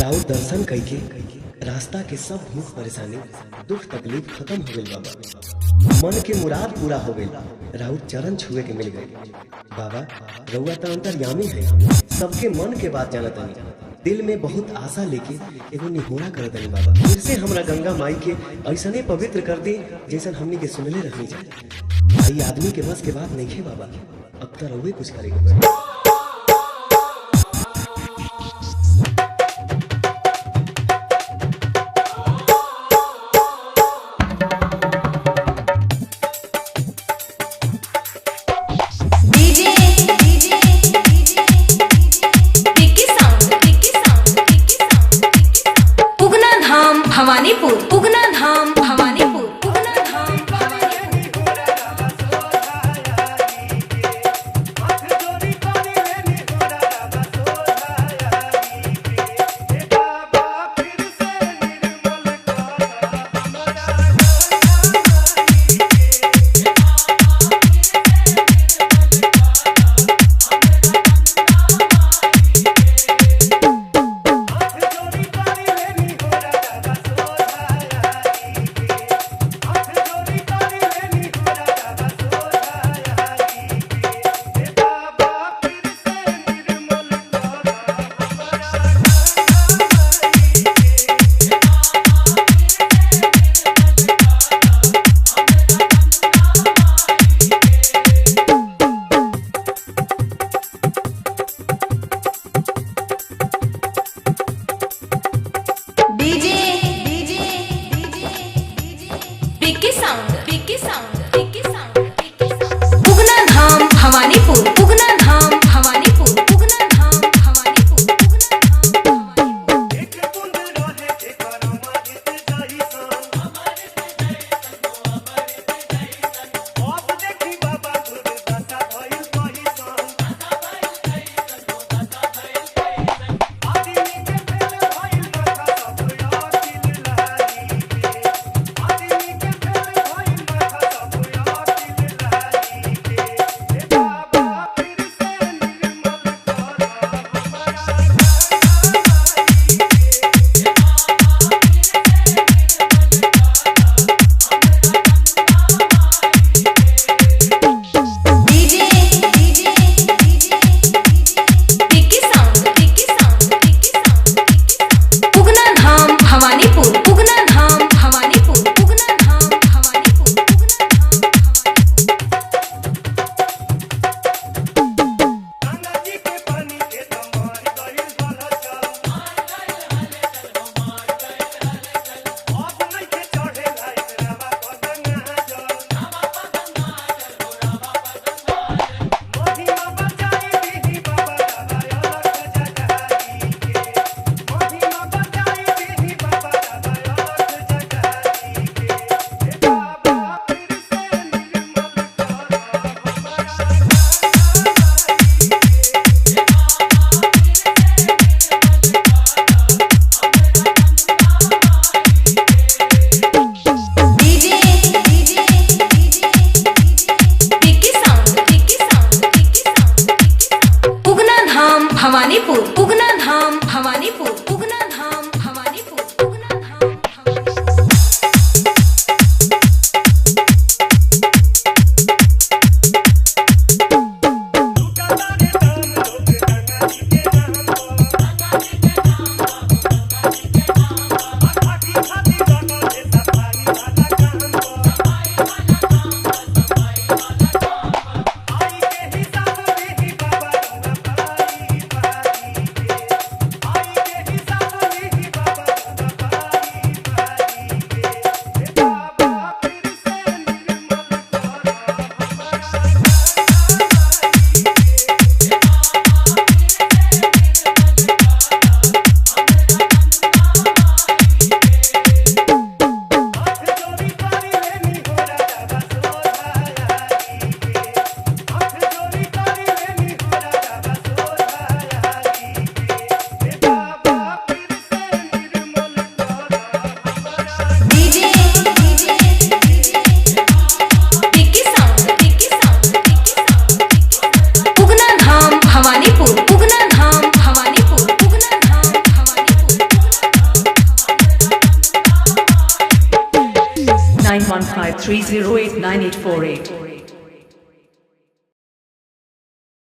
राउर दर्शन कइके रास्ता के सब भूख परेशानी दुख तकलीफ खत्म हो गइल बाबा। मन के मुराद पूरा हो गइल, राउर चरण छुए के मिल गई। बाबा रउआ त अंतर्यामी है, सबके मन के बात जानतनी। दिल में बहुत आशा लेके एगो निहोरा करतनी बाबा, फिर से हमरा गंगा माई के ऐसने पवित्र कर दी जैसन हमनी के सुनले रखनी जाए। भाई आदमी के बस के बात नहीं खे बाबा, अब तो रउए कुछ करे के पड़ी। भवानीपुर उगना धाम भवानीपुर उगना धाम उगना धाम भवानीपुर उगना धाम भवानीपुर उगना धाम भवानीपुर उगना भवानीपुर उगना धाम भवानीपुर उगना धाम भवानीपुर उगना धाम 9153089848.